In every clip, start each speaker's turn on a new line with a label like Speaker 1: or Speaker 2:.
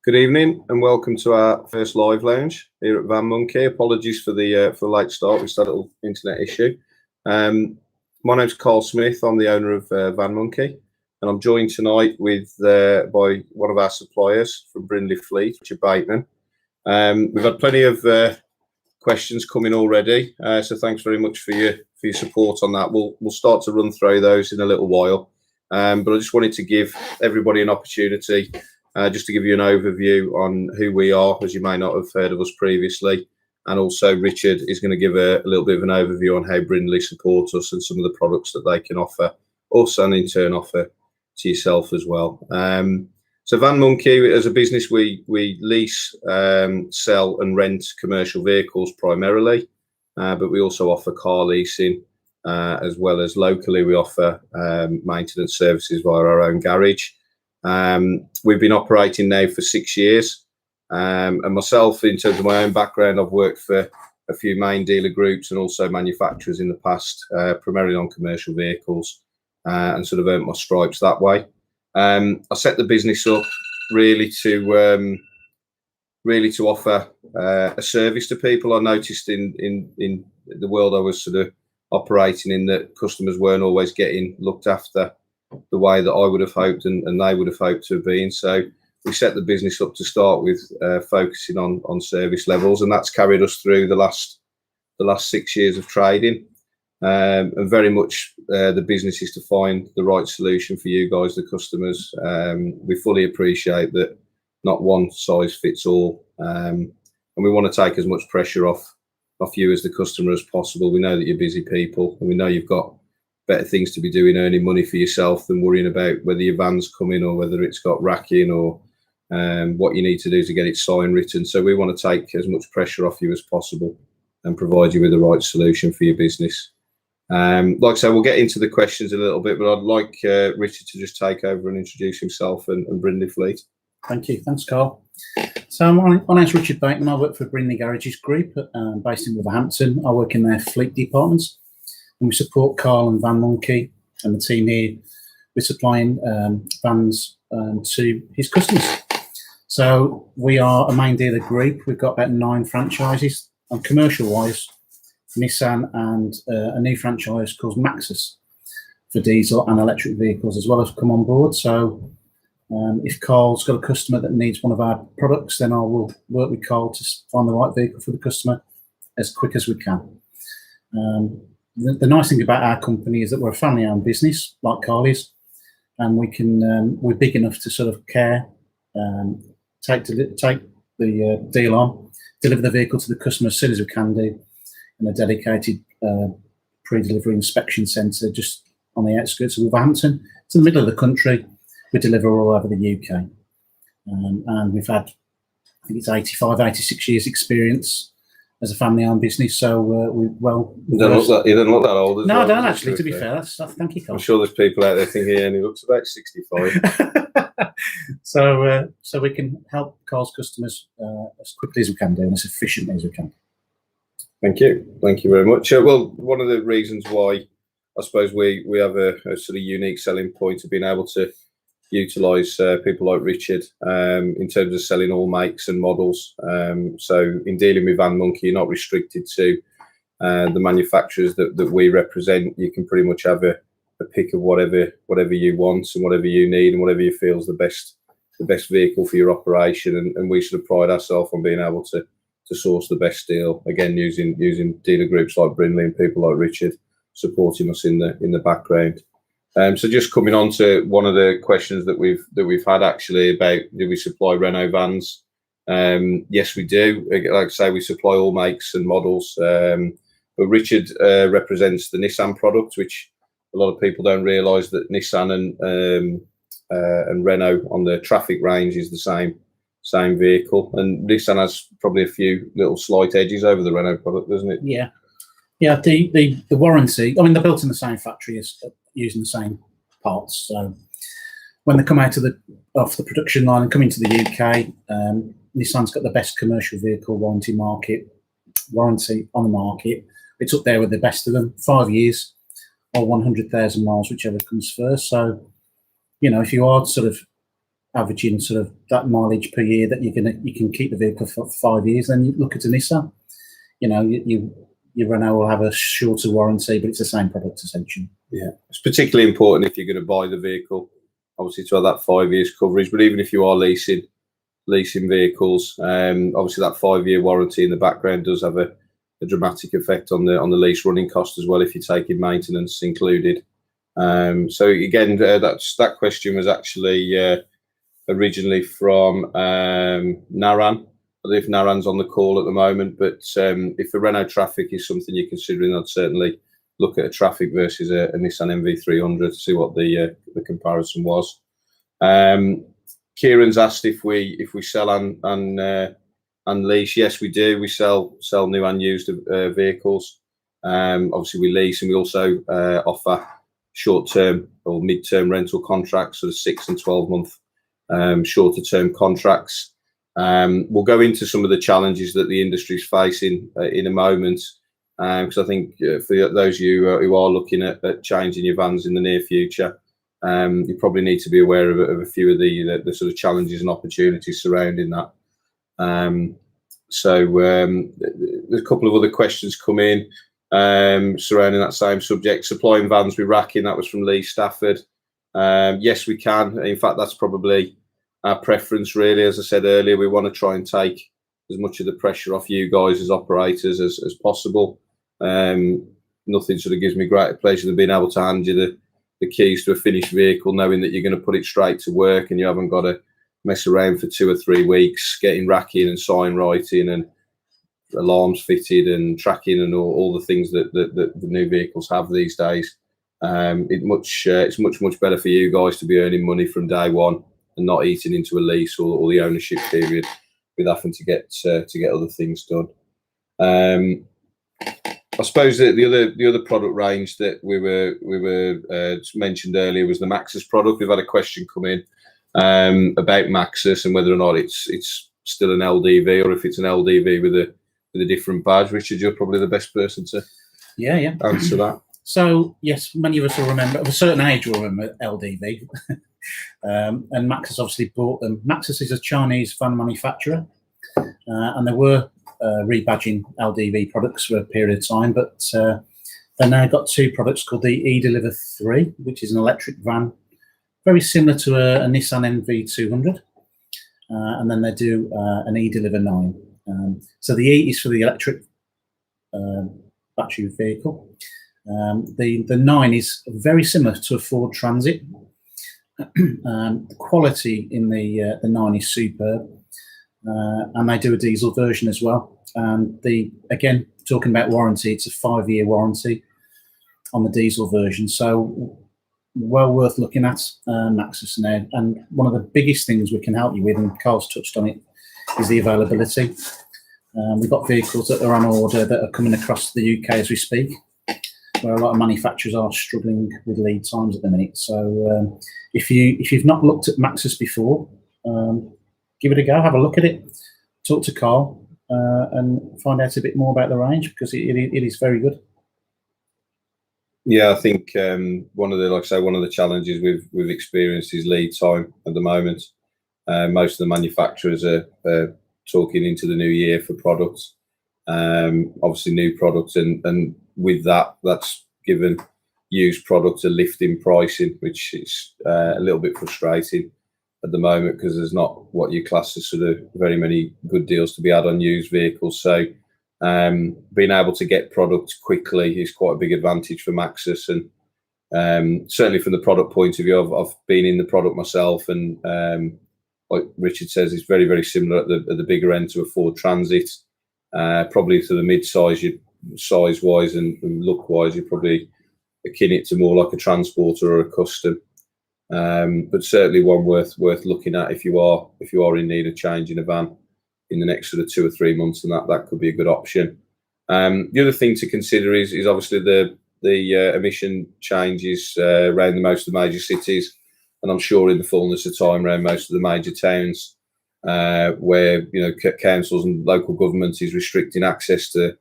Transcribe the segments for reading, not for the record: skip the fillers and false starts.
Speaker 1: Good evening and welcome to our first live lounge here at Van Monkey. Apologies for the late start. We just had a little internet issue. My name's Carl Smith. I'm the owner of Van Monkey, and I'm joined tonight with by one of our suppliers from Brindley Fleet, Richard Bateman. We've had plenty of questions coming already, so thanks very much for your support on that. We'll start to run through those in a little while, but I just wanted to give everybody an opportunity just to give you an overview on who we are, as you may not have heard of us previously, and also Richard is going to give a little bit of an overview on how Brindley supports us and some of the products that they can offer us and in turn offer to yourself as well. So Van Monkey, as a business, we lease, sell and rent commercial vehicles primarily, but we also offer car leasing, as well as locally we offer maintenance services via our own garage. We've been operating now for 6 years, and myself, in terms of my own background, I've worked for a few main dealer groups and also manufacturers in the past, primarily on commercial vehicles, and sort of earned my stripes that way. I set the business up really to offer a service to people. I noticed in the world I was sort of operating in that customers weren't always getting looked after the way that I would have hoped and they would have hoped to have been. So we set the business up to start with, focusing on service levels, and that's carried us through the last 6 years of trading. And very much the business is to find the right solution for you guys, the customers. We fully appreciate that not one size fits all, and we want to take as much pressure off you as the customer as possible. We know that you're busy people, and we know you've got better things to be doing, earning money for yourself, than worrying about whether your van's coming or whether it's got racking or what you need to do to get it sign written. So we want to take as much pressure off you as possible and provide you with the right solution for your business. Like I said, we'll get into the questions in a little bit, but I'd like Richard to just take over and introduce himself and Brindley Fleet.
Speaker 2: Thank you. Thanks, Carl. So my name's Richard Bateman. I work for Brindley Garages Group, based in Wolverhampton. I work in their fleet departments, and we support Carl and Van Monkey and the team here with supplying vans to his customers. So we are a main dealer group. We've got about 9 franchises, and commercial-wise, Nissan and a new franchise called Maxis for diesel and electric vehicles as well have come on board. So if Carl's got a customer that needs one of our products, then I will work with Carl to find the right vehicle for the customer as quick as we can. The nice thing about our company is that we're a family-owned business, like Carl is, and we're big enough to sort of care, take the deal on, deliver the vehicle to the customer as soon as we can do, in a dedicated pre-delivery inspection centre just on the outskirts of Wolverhampton. It's in the middle of the country. We deliver all over the UK, and we've had, I think it's 86 years experience as a family-owned business. So you don't look that old. No, I don't actually. To be fair, thank you, Carl.
Speaker 1: I'm sure there's people out there thinking, yeah, and he looks about 65.
Speaker 2: So we can help Carl's customers as quickly as we can do and as efficiently as we can.
Speaker 1: Thank you very much. Well, one of the reasons why I suppose we have a sort of unique selling point of being able to utilise people like Richard in terms of selling all makes and models. So in dealing with Van Monkey, you're not restricted to the manufacturers that we represent. You can pretty much have a pick of whatever you want and whatever you need and whatever you feel is the best vehicle for your operation. And we sort of pride ourselves on being able to source the best deal, again using dealer groups like Brindley and people like Richard supporting us in the background. So just coming on to one of the questions that we've had actually about, do we supply Renault vans? Yes, we do. Like I say, we supply all makes and models. But Richard represents the Nissan product, which a lot of people don't realise that Nissan and Renault on the traffic range is the same vehicle, and Nissan has probably a few little slight edges over the Renault product, doesn't it?
Speaker 2: Yeah. The warranty. I mean, they're built in the same factory, as using the same parts. So when they come out off the production line and come into the UK, Nissan's got the best commercial vehicle warranty on the market. It's up there with the best of them. 5 years or 100,000 miles, whichever comes first. So, you know, if you are sort of averaging sort of that mileage per year that you can keep the vehicle for 5 years, then you look at a Nissan. You know, your Renault will have a shorter warranty, but it's the same product essentially.
Speaker 1: Yeah, it's particularly important if you're going to buy the vehicle, obviously, to have that 5 years coverage. But even if you are leasing vehicles, obviously that 5-year warranty in the background does have a dramatic effect on the lease running cost as well, if you're taking maintenance included. So again, that question was actually originally from Naran. I don't know if Naran's on the call at the moment, but if the Renault Traffic is something you're considering, I'd certainly look at a Traffic versus a Nissan MV300 to see what the comparison was. Kieran's asked if we sell and lease. Yes, we do. We sell new and used vehicles. Obviously, we lease, and we also offer short-term or mid-term rental contracts, sort of 6 and 12 month shorter-term contracts. We'll go into some of the challenges that the industry is facing in a moment, because I think for those of you who are looking at changing your vans in the near future, you probably need to be aware of a few of the sort of challenges and opportunities surrounding that. So there's a couple of other questions come in surrounding that same subject. Supplying vans with racking, that was from Lee Stafford. Yes, we can. In fact, that's probably our preference, really. As I said earlier, we want to try and take as much of the pressure off you guys as operators as possible. Nothing sort of gives me greater pleasure than being able to hand you the keys to a finished vehicle, knowing that you're going to put it straight to work and you haven't got to mess around for 2 or 3 weeks getting racking and sign writing and alarms fitted and tracking and all the things that the new vehicles have these days. It's much better for you guys to be earning money from day one and not eating into a lease or the ownership period with having to get other things done. I suppose that the other product range that we were mentioned earlier was the Maxis product. We've had a question come in about Maxis and whether or not it's still an LDV or if it's an LDV with a different badge. Richard, you're probably the best person to answer that.
Speaker 2: So yes, many of us will remember, of a certain age will remember LDV. And Maxis obviously bought them. Maxis is a Chinese van manufacturer, and they were rebadging LDV products for a period of time, but they now got 2 products called the eDeliver 3, which is an electric van, very similar to a Nissan NV200, and then they do an eDeliver 9. So the E is for the electric battery vehicle. The 9 is very similar to a Ford Transit. The quality in the 9 is superb, and they do a diesel version as well. And again, talking about warranty, it's a 5-year warranty on the diesel version, so well worth looking at Maxis now. And one of the biggest things we can help you with, and Carl's touched on it, is the availability. We've got vehicles that are on order that are coming across the UK as we speak, where a lot of manufacturers are struggling with lead times at the minute. So if you've not looked at Maxis before, give it a go, have a look at it, talk to Carl, and find out a bit more about the range, because it is very good.
Speaker 1: Yeah, I think one of the challenges we've experienced is lead time at the moment. Most of the manufacturers are talking into the new year for products, obviously new products, and with that's given used products a lift in pricing, which is a little bit frustrating at the moment, because there's not what you class as sort of very many good deals to be had on used vehicles. So being able to get product quickly is quite a big advantage for Maxis, and certainly from the product point of view, I've been in the product myself, and like Richard says, it's very, very similar at the bigger end to a Ford Transit, probably to the mid-size, size-wise and look-wise, you're probably akin it to more like a Transporter or a Custom, but certainly one worth looking at if you are in need of changing a van in the next sort of 2 or 3 months, and that could be a good option. The other thing to consider is obviously the emission changes around most of the major cities, and I'm sure in the fullness of time around most of the major towns, where councils and local government is restricting access to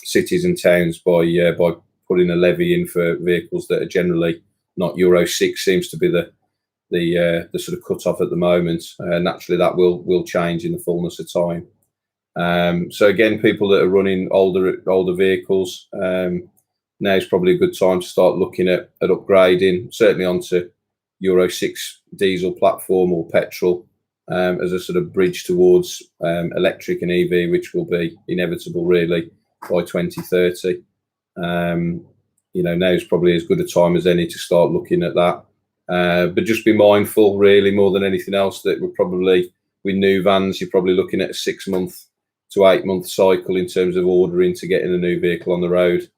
Speaker 1: cities and towns by putting a levy in for vehicles that are generally not Euro 6, seems to be the the sort of cut off at the moment. Naturally, that will change in the fullness of time. So again, people that are running older vehicles, now is probably a good time to start looking at upgrading, certainly onto Euro 6 diesel platform or petrol, as a sort of bridge towards electric and EV, which will be inevitable really by 2030. Now is probably as good a time as any to start looking at that. But just be mindful, really, more than anything else, that we're probably, with new vans, you're probably looking at a 6-month to 8-month cycle in terms of ordering to getting a new vehicle on the road.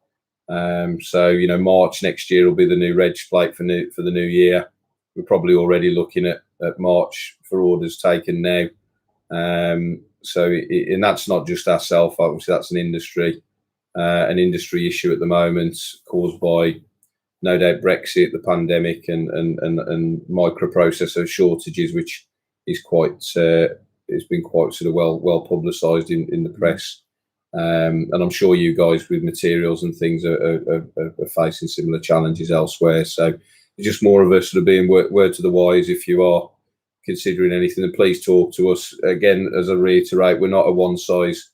Speaker 1: So March next year will be the new reg plate for the new year. We're probably already looking at March for orders taken now. And that's not just ourselves. Obviously, that's an industry issue at the moment, caused by, no doubt, Brexit, the pandemic, and microprocessor shortages, which is quite it's been quite sort of well publicised in the press. And I'm sure you guys with materials and things are facing similar challenges elsewhere. So it's just more of a sort of being word to the wise if you are considering anything, and please talk to us. Again, as I reiterate, we're not a one size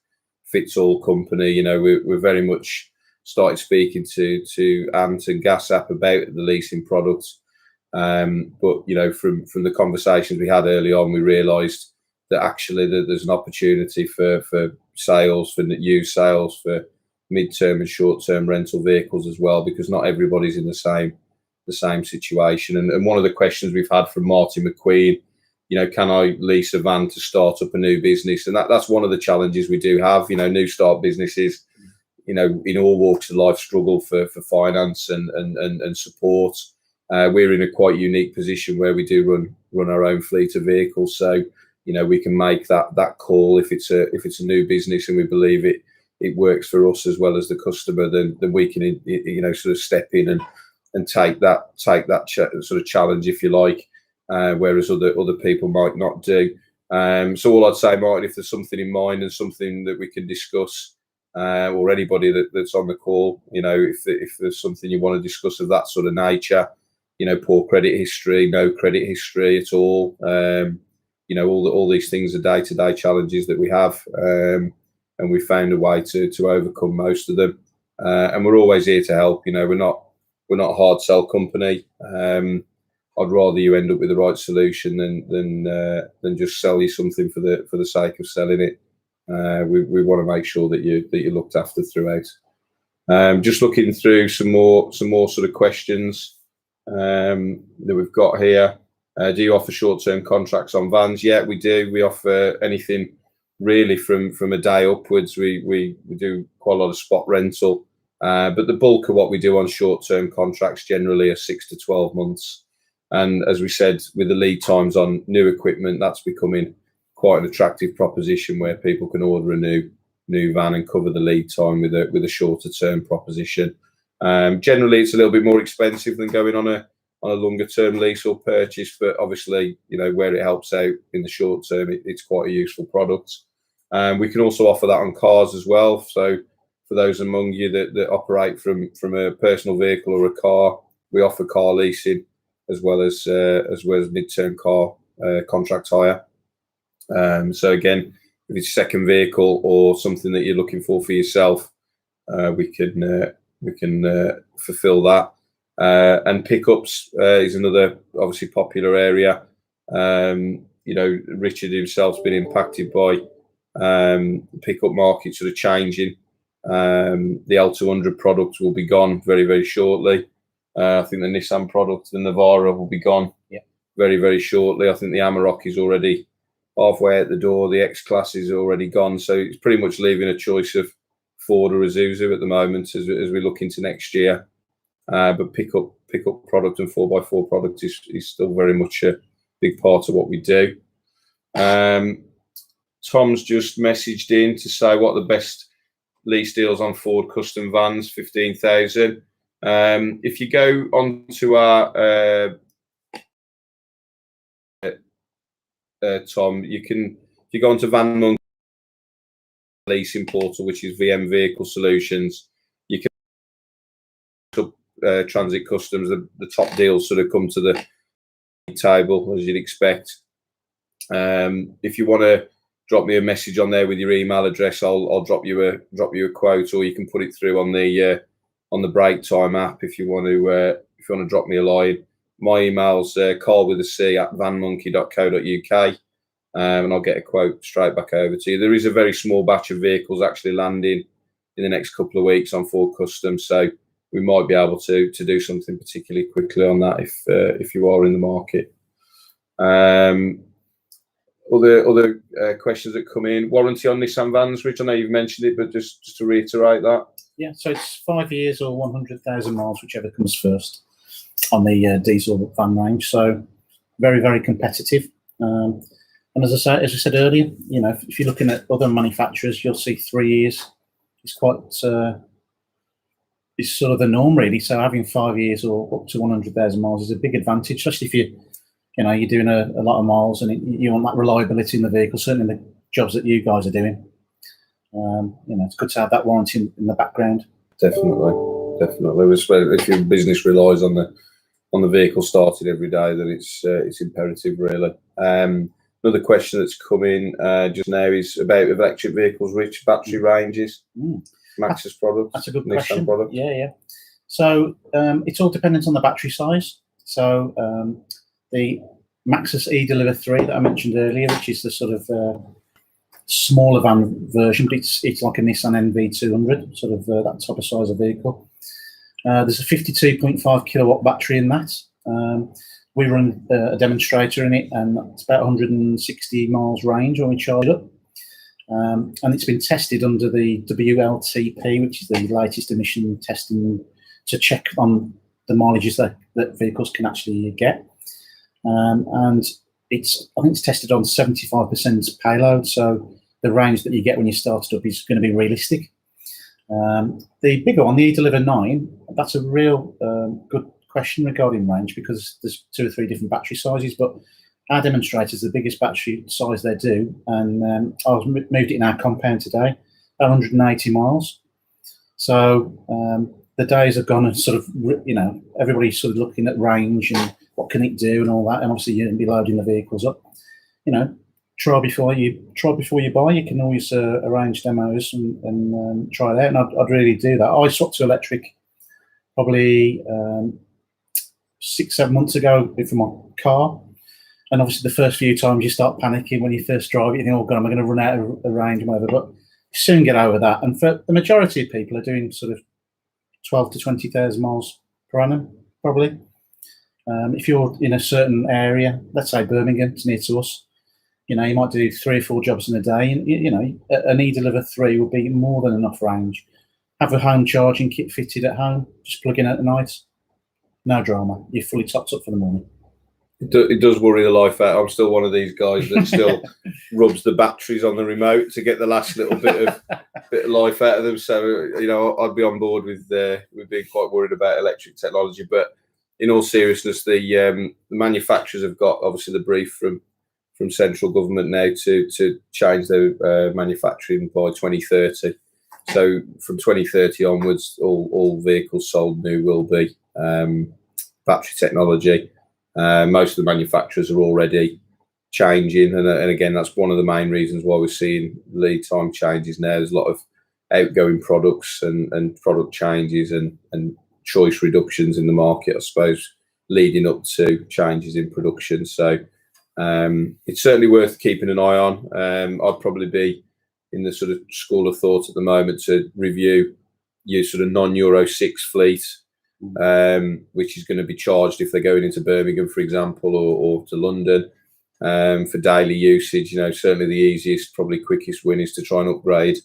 Speaker 1: fits all company. We're very much started speaking to Ant and Gas App about the leasing products. But from the conversations we had early on, we realised that actually there's an opportunity for sales, for used sales, for mid-term and short-term rental vehicles as well, because not everybody's in the same situation. And one of the questions we've had from Martin McQueen, can I lease a van to start up a new business? And that's one of the challenges we do have. New start businesses, in all walks of life, struggle for finance and support. We're in a quite unique position where we do run our own fleet of vehicles, so we can make that call if it's a new business and we believe it works for us as well as the customer. Then we can sort of step in and take that sort of challenge, if you like, whereas other people might not do. So all I'd say, Martin, if there's something in mind and something that we can discuss, or anybody that's on the call, if there's something you want to discuss of that sort of nature, poor credit history, no credit history at all, all these things are day-to-day challenges that we have, and we found a way to overcome most of them, and we're always here to help. We're not a hard sell company. I'd rather you end up with the right solution than just sell you something for the sake of selling it. We want to make sure that you're looked after throughout. Just looking through some more sort of questions that we've got here. Do you offer short-term contracts on vans? Yeah, we do. We offer anything really from a day upwards. We do quite a lot of spot rental, but the bulk of what we do on short-term contracts generally are 6 to 12 months. And as we said, with the lead times on new equipment, that's becoming quite an attractive proposition where people can order a new van and cover the lead time with a shorter term proposition. Generally, it's a little bit more expensive than going on a longer term lease or purchase, but obviously, where it helps out in the short term, it's quite a useful product. We can also offer that on cars as well. So for those among you that operate from a personal vehicle or a car, we offer car leasing as well as mid-term car contract hire. So again, if it's a second vehicle or something that you're looking for yourself, we can fulfill that. And pickups is another obviously popular area. Richard himself's been impacted by the pickup market sort of changing. The L200 product will be gone very, very shortly. I think the Nissan product, the Navara, will be gone very, very shortly. I think the Amarok is already halfway out the door. The X-Class is already gone. So it's pretty much leaving a choice of Ford or Isuzu at the moment as we look into next year. But pickup product and 4x4 product is still very much a big part of what we do. Tom's just messaged in to say what the best lease deals on Ford custom vans, 15,000. If you go onto our Tom, if you go onto Van Monk leasing portal, which is VM Vehicle Solutions, you can Transit Customs. The top deals sort of come to the table, as you'd expect. If you want to drop me a message on there with your email address, I'll drop you a quote, or you can put it through on the break time app if you want to drop me a line. My email's Carl with a C at vanmonkey.co.uk, and I'll get a quote straight back over to you. There is a very small batch of vehicles actually landing in the next couple of weeks on Ford Custom, so we might be able to do something particularly quickly on that if you are in the market. Other questions that come in. Warranty on Nissan vans, Rich, I know you've mentioned it, but just to reiterate that.
Speaker 2: Yeah, so it's 5 years or 100,000 miles, whichever comes first on the diesel van range. So very, very competitive. And as I said earlier, if you're looking at other manufacturers, you'll see 3 years is quite is sort of the norm, really. So having 5 years or up to 100,000 miles is a big advantage, especially if you're doing a lot of miles and you want that reliability in the vehicle. Certainly the jobs that you guys are doing, it's good to have that warranty in the background.
Speaker 1: Definitely. If your business relies on the vehicle starting every day, then it's imperative, really. Another question that's come in just now is about electric vehicles, Rich, battery ranges. Maxis products.
Speaker 2: That's a good
Speaker 1: Nissan
Speaker 2: question.
Speaker 1: Product.
Speaker 2: Yeah. So it's all dependent on the battery size. So the Maxis eDeliver 3 that I mentioned earlier, which is the sort of smaller van version, but it's like a Nissan NV200, sort of that type of size of vehicle. There's a 52.5 kilowatt battery in that. We run a demonstrator in it, and it's about 160 miles range when we charge up. And it's been tested under the WLTP, which is the latest emission testing to check on the mileages that vehicles can actually get. And I think it's tested on 75% payload, so the range that you get when you start it up is going to be realistic. The bigger one, the eDeliver 9, that's a real good question regarding range, because there's 2 or 3 different battery sizes, but our demonstrator is the biggest battery size they do, and I moved it in our compound today, 180 miles. So the days have gone and sort of, everybody's sort of looking at range and what can it do and all that, and obviously you're going to be loading the vehicles up. Try before you buy. You can always arrange demos and try that, and I'd really do that. I swapped to electric probably 6-7 months ago for my car, and obviously the first few times you start panicking when you first drive it. You think, oh god, am I going to run out of range and whatever, but you soon get over that. And for the majority of people are doing sort of 12 to 20,000 miles per annum probably. If you're in a certain area, let's say Birmingham, it's near to us, you might do 3 or 4 jobs in a day, and an eDeliver 3 will be more than enough range. Have a home charging kit fitted at home, just plug in at night, no drama. You're fully topped up for the morning.
Speaker 1: It does worry the life out. I'm still one of these guys that still rubs the batteries on the remote to get the last little bit of life out of them. So I'd be on board with being quite worried about electric technology. But in all seriousness, the manufacturers have got obviously the brief from central government now to change their manufacturing by 2030. So from 2030 onwards, all vehicles sold new will be battery technology. Most of the manufacturers are already changing, and again, that's one of the main reasons why we're seeing lead time changes now. There's a lot of outgoing products and product changes and choice reductions in the market, I suppose, leading up to changes in production. So it's certainly worth keeping an eye on. I'd probably be in the sort of school of thought at the moment to review your sort of non-Euro 6 fleet, which is going to be charged if they're going into Birmingham, for example, or to London for daily usage. Certainly the easiest, probably quickest win is to try and upgrade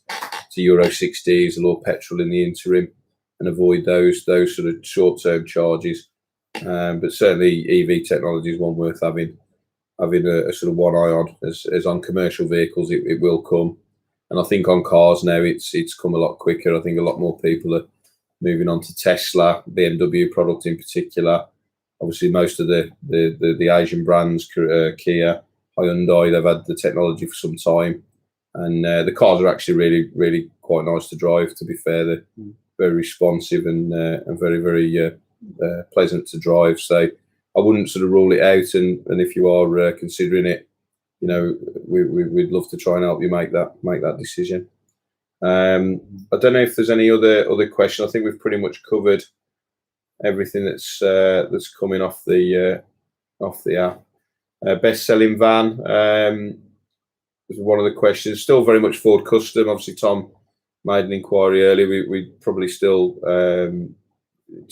Speaker 1: to Euro 6 diesel or petrol in the interim and avoid those sort of short-term charges. But certainly EV technology is one worth having a sort of one eye on, as on commercial vehicles it will come. And I think on cars now it's come a lot quicker. I think a lot more people are moving on to Tesla, BMW product in particular. Obviously, most of the Asian brands, Kia, Hyundai, they've had the technology for some time, and the cars are actually really, really quite nice to drive. To be fair, they're very responsive and very, very pleasant to drive. So I wouldn't sort of rule it out. And if you are considering it, you know, we'd love to try and help you make that decision. I don't know if there's any other question. I think we've pretty much covered everything that's coming off the app. Best-selling van was one of the questions. Still very much Ford Custom. Obviously, Tom made an inquiry earlier. We probably still, in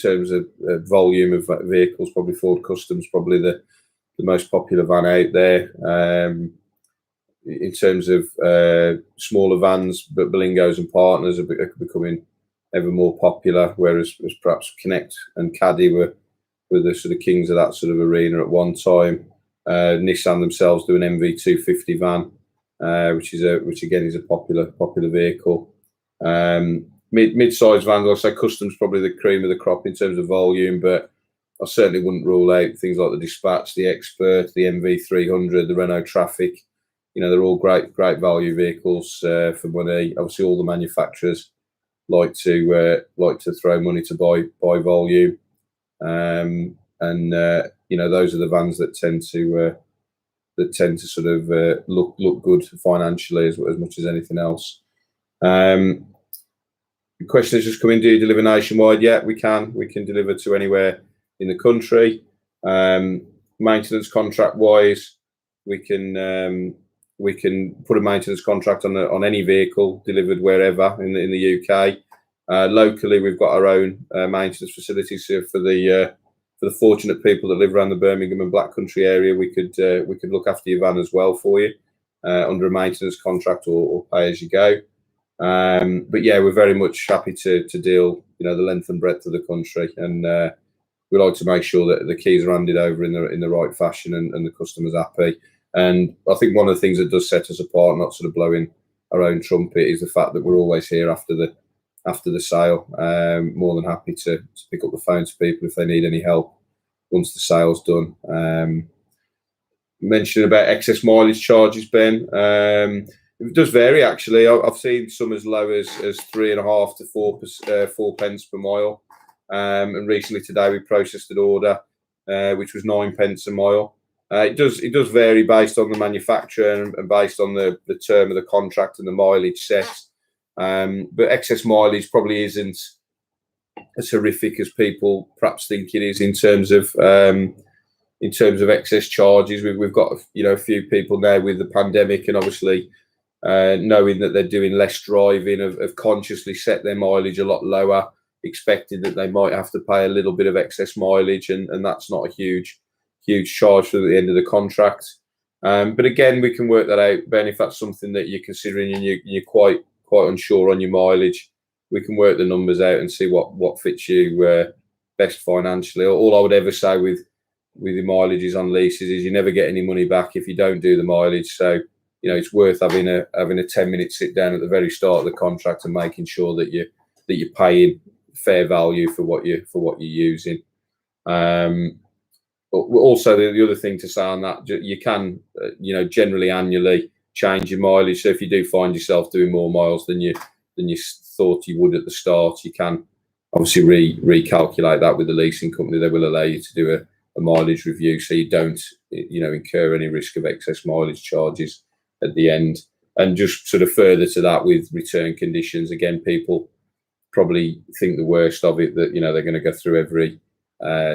Speaker 1: terms of volume of vehicles, probably Ford Custom's probably the most popular van out there. In terms of smaller vans, but Belingos and Partners are becoming ever more popular, whereas perhaps Connect and Caddy were the sort of kings of that sort of arena at one time. Nissan themselves do an MV250 van, which again is a popular vehicle. Mid-sized vans, I'll say Custom's probably the cream of the crop in terms of volume, but I certainly wouldn't rule out things like the Dispatch, the Expert, the MV300, the Renault Traffic. You know, they're all great value vehicles for money. Obviously, all the manufacturers like to throw money to buy volume, and you know, those are the vans that tend to sort of look good financially as much as anything else. The question has just come in: do you deliver nationwide? Yeah, we can. We can deliver to anywhere in the country. Maintenance contract wise, we can put a maintenance contract on any vehicle delivered wherever in the UK. Locally, we've got our own maintenance facilities. So for the fortunate people that live around the Birmingham and Black Country area, we could look after your van as well for you under a maintenance contract or pay as you go. But yeah, we're very much happy to deal, you know, the length and breadth of the country, and we like to make sure that the keys are handed over in the right fashion and the customer's happy. And I think one of the things that does set us apart, not sort of blowing our own trumpet, is the fact that we're always here after the sale. More than happy to pick up the phone to people if they need any help once the sale's done. Mentioning about excess mileage charges, Ben. It does vary actually. I've seen some as low as 3.5 to 4 pence per mile. And recently today we processed an order which was 9 pence a mile. It does vary based on the manufacturer and based on the term of the contract and the mileage set. But excess mileage probably isn't as horrific as people perhaps think it is in terms of excess charges. We've got, you know, a few people now with the pandemic and obviously knowing that they're doing less driving, have consciously set their mileage a lot lower, expecting that they might have to pay a little bit of excess mileage, and that's not a huge charge for the end of the contract. But again, we can work that out, Ben, if that's something that you're considering and you're quite unsure on your mileage. We can work the numbers out and see what fits you best financially. All I would ever say with the mileages on leases is you never get any money back if you don't do the mileage. So, you know, it's worth having a 10-minute sit down at the very start of the contract and making sure that you're paying fair value for what you're using. But also the other thing to say on that, you can, you know, generally annually change your mileage. So if you do find yourself doing more miles than you thought you would at the start, you can obviously recalculate that with the leasing company. They will allow you to do a mileage review, so you don't, you know, incur any risk of excess mileage charges at the end. And just sort of further to that with return conditions, again, people probably think the worst of it, that, you know, they're going to go through every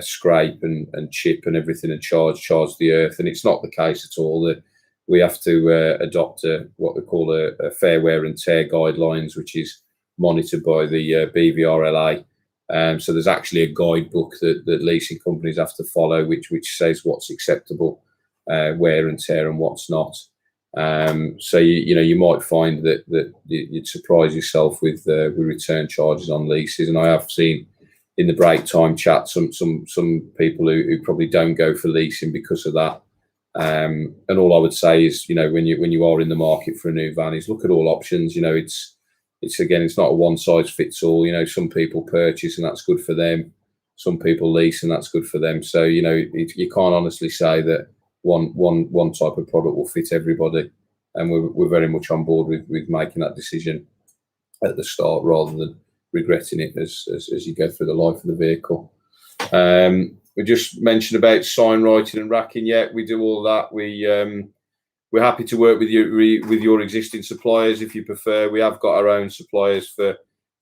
Speaker 1: scrape and chip and everything and charge the earth, and it's not the case at all. That we have to adopt what we call a fair wear and tear guidelines, which is monitored by the BVRLA. So there's actually a guidebook that leasing companies have to follow, which says what's acceptable wear and tear and what's not. So you might find that you'd surprise yourself with return charges on leases. And I have seen in the break time chat some people who probably don't go for leasing because of that. And all I would say is, you know, when you are in the market for a new van, is look at all options. You know, it's not a one size fits all. You know, some people purchase and that's good for them. Some people lease and that's good for them. So, you know, you can't honestly say that one type of product will fit everybody. And we're very much on board with making that decision at the start rather than regretting it as you go through the life of the vehicle. We just mentioned about sign writing and racking. Yeah, we do all that. We're happy to work with you with your existing suppliers if you prefer. We have got our own suppliers for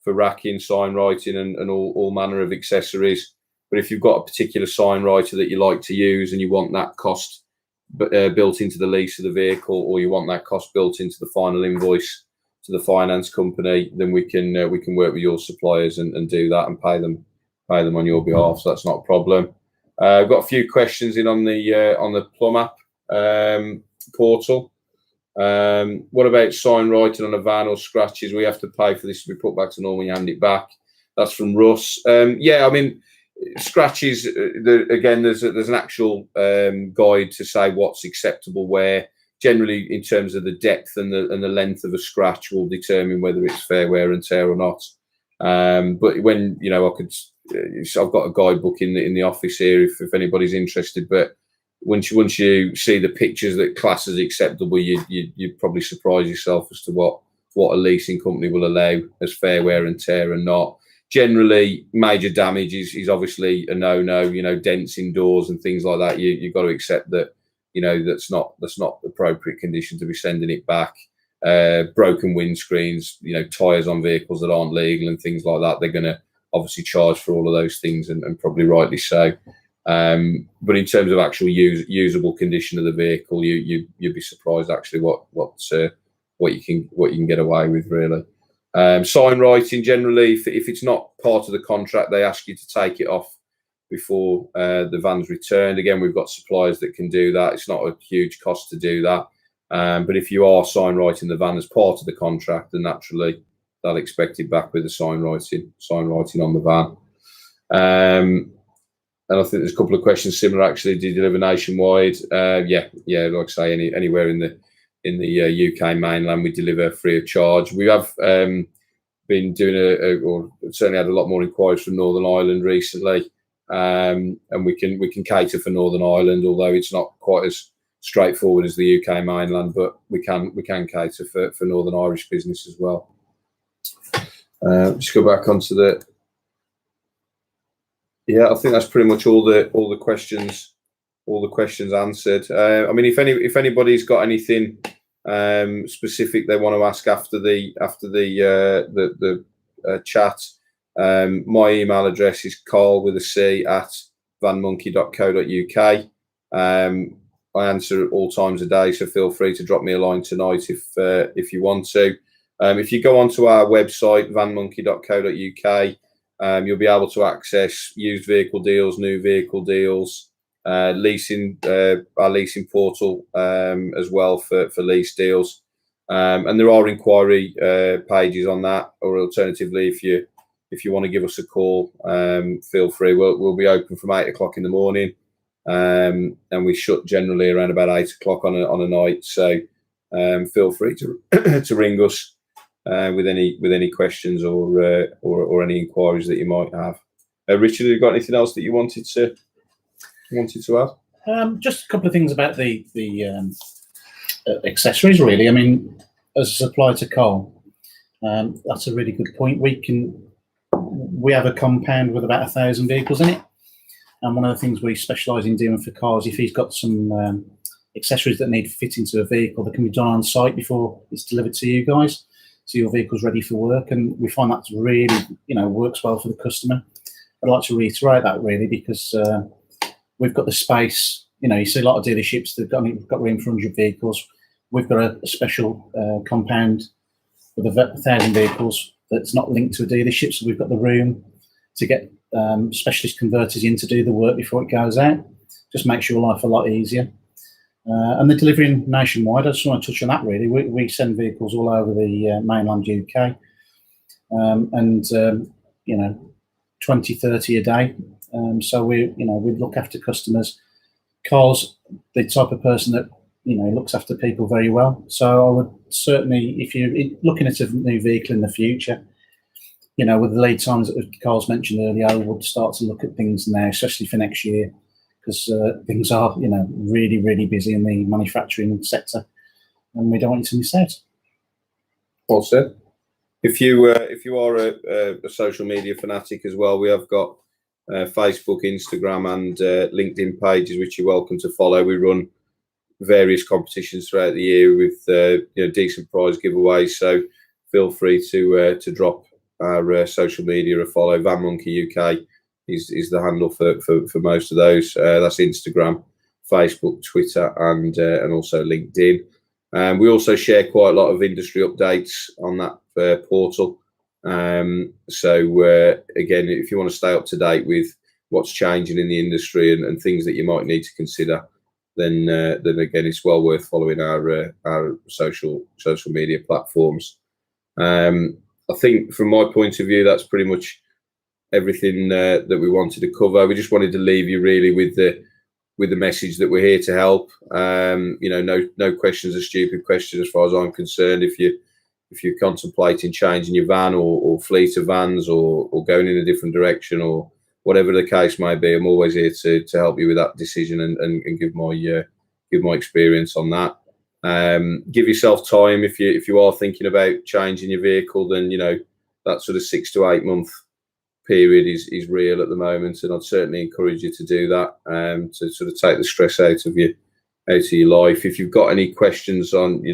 Speaker 1: racking, sign writing, and all manner of accessories. But if you've got a particular sign writer that you like to use and you want that cost built into the lease of the vehicle, or you want that cost built into the final invoice to the finance company, then we can work with your suppliers and do that and pay them on your behalf. So that's not a problem. I've got a few questions in on the Plumb App portal. What about sign writing on a van or scratches? We have to pay for this to be put back to normal. You hand it back. That's from Russ. Yeah, I mean, scratches. Again, there's an actual guide to say what's acceptable where. Generally, in terms of the depth and the length of a scratch, will determine whether it's fair wear and tear or not. But when I've got a guidebook in the office here if anybody's interested. But once you see the pictures that class as acceptable, you'd probably surprise yourself as to what a leasing company will allow as fair wear and tear and not. Generally, major damage is obviously a no-no. Dents in doors and things like that. You've got to accept that. That's not appropriate condition to be sending it back. Broken windscreens, tyres on vehicles that aren't legal and things like that. They're going to obviously charge for all of those things, and probably rightly so. But in terms of actual usable condition of the vehicle, you'd be surprised actually what you can get away with, really. Sign writing, generally, if it's not part of the contract, they ask you to take it off before the van's returned. Again, we've got suppliers that can do that. It's not a huge cost to do that. But if you are sign writing the van as part of the contract, then naturally they'll expect it back with the sign writing on the van. And I think there's a couple of questions similar actually. Do you deliver nationwide? Yeah. Like I say, anywhere in the UK mainland, we deliver free of charge. We have been doing or certainly had a lot more inquiries from Northern Ireland recently. And we can cater for Northern Ireland, although it's not quite as straightforward as the UK mainland, but we can cater for Northern Irish business as well. Just go back onto the. Yeah, I think that's pretty much all the questions answered. I mean, if anybody's got anything specific they want to ask after the chat. My email address is carl@vanmonkey.co.uk. I answer at all times of day, so feel free to drop me a line tonight if you want to. If you go onto our website, vanmonkey.co.uk, you'll be able to access used vehicle deals, new vehicle deals, leasing, our leasing portal as well for lease deals. And there are inquiry pages on that, or alternatively, if you want to give us a call, feel free. We'll be open from 8 o'clock in the morning, and we shut generally around about 8 o'clock on a night. So feel free to to ring us with any questions or any inquiries that you might have. Richard, have you got anything else that you wanted to add?
Speaker 2: Just a couple of things about the accessories, really. I mean, as a supplier to Carl, that's a really good point. We have a compound with about 1,000 vehicles in it, and one of the things we specialise in doing for cars, if he's got some accessories that need fitting to a vehicle, that can be done on site before it's delivered to you guys, so your vehicle's ready for work. And we find that's really, works well for the customer. I'd like to reiterate that, really, because we've got the space. You see a lot of dealerships that have got room for 100 vehicles. We've got a special compound with 1,000 vehicles that's not linked to a dealership, so we've got the room to get specialist converters in to do the work before it goes out. Just makes your life a lot easier. And the delivering nationwide, I just want to touch on that, really. We send vehicles all over the mainland UK, and 20, 30 a day. So we look after customers. Carl's the type of person that looks after people very well. So I would certainly, if you're looking at a new vehicle in the future, with the lead times that Carl's mentioned earlier, I would start to look at things now, especially for next year, because things are really, really busy in the manufacturing sector, and we don't want you to miss out.
Speaker 1: Well said. If you are a social media fanatic as well, we have got Facebook, Instagram, and LinkedIn pages, which you're welcome to follow. We run various competitions throughout the year with decent prize giveaways. So feel free to drop our social media a follow. Van Monkey UK is the handle for most of those. That's Instagram, Facebook, Twitter, and also LinkedIn. We also share quite a lot of industry updates on that portal. So again, if you want to stay up to date with what's changing in the industry and things that you might need to consider, then again, it's well worth following our social media platforms. I think from my point of view, that's pretty much everything that we wanted to cover. We just wanted to leave you really with the message that we're here to help. No questions are stupid questions as far as I'm concerned. If you're contemplating changing your van or fleet of vans or going in a different direction or whatever the case may be, I'm always here to help you with that decision and give my experience on that. Give yourself time if you are thinking about changing your vehicle. Then that sort of 6 to 8 month period is real at the moment, and I'd certainly encourage you to do that to sort of take the stress out of your life. If you've got any questions on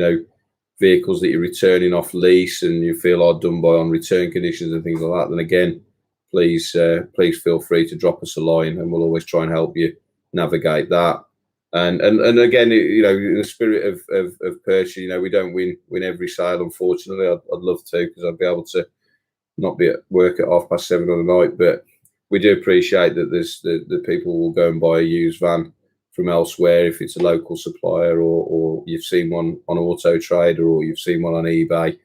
Speaker 1: vehicles that you're returning off lease and you feel are done by on return conditions and things like that, then again, please feel free to drop us a line, and we'll always try and help you navigate that. And again, in the spirit of purchase, we don't win every sale, unfortunately. I'd love to, because I'd be able to not be at work at 7:30 on the night. But we do appreciate that there's the people will go and buy a used van from elsewhere if it's a local supplier, or you've seen one on Auto Trader, or you've seen one on eBay.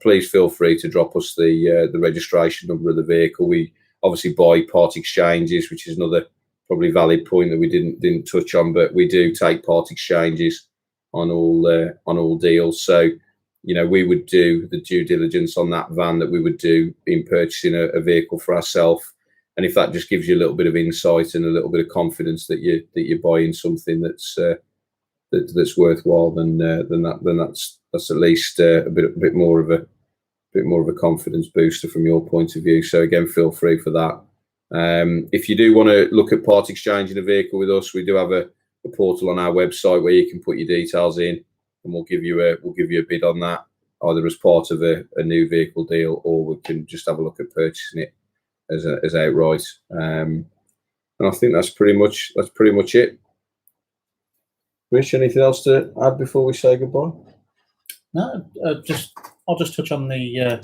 Speaker 1: Please feel free to drop us the registration number of the vehicle. We obviously buy part exchanges, which is another probably valid point that we didn't touch on, but we do take part exchanges on all deals. So we would do the due diligence on that van that we would do in purchasing a vehicle for ourselves. And if that just gives you a little bit of insight and a little bit of confidence that you're buying something that's worthwhile, then that's at least a bit more of a confidence booster from your point of view. So again, feel free for that. If you do want to look at part exchanging a vehicle with us, we do have a portal on our website where you can put your details in, and we'll give you a bid on that, either as part of a new vehicle deal, or we can just have a look at purchasing it as outright. And I think that's pretty much it. Rich, anything else to add before we say goodbye?
Speaker 2: No, I'll just touch on the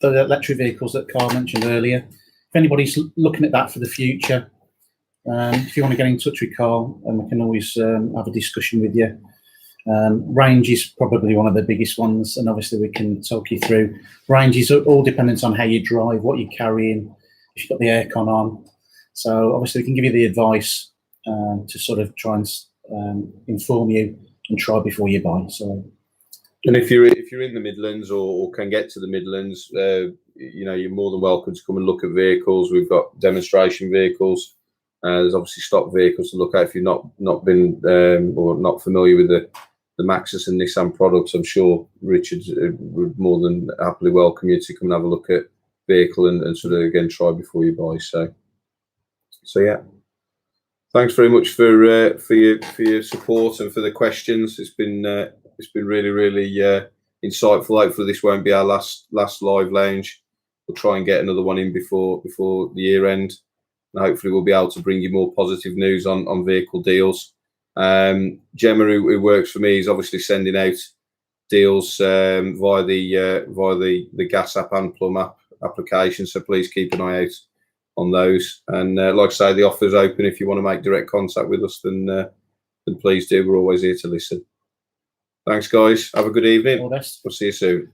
Speaker 2: electric vehicles that Carl mentioned earlier. If anybody's looking at that for the future, if you want to get in touch with Carl, and we can always have a discussion with you. Range is probably one of the biggest ones, and obviously we can talk you through. Range is all dependent on how you drive, what you're carrying, if you've got the aircon on. So obviously we can give you the advice to sort of try and inform you and try before you buy. So,
Speaker 1: and if you're in the Midlands or can get to the Midlands, you're more than welcome to come and look at vehicles. We've got demonstration vehicles. There's obviously stock vehicles to look at. If you've not been or not familiar with the Maxis and Nissan products, I'm sure Richard would more than happily welcome you to come and have a look at vehicle and sort of again try before you buy. So yeah, thanks very much for your support and for the questions. It's been really insightful. Hopefully this won't be our last live lounge. We'll try and get another one in before the year end. And hopefully we'll be able to bring you more positive news on vehicle deals. Gemma, who works for me, is obviously sending out deals via the Gas app and Plumb app application. So please keep an eye out on those. And like I say, the offer's open. If you want to make direct contact with us, then please do. We're always here to listen. Thanks, guys. Have a good evening.
Speaker 2: All the best.
Speaker 1: We'll see you soon.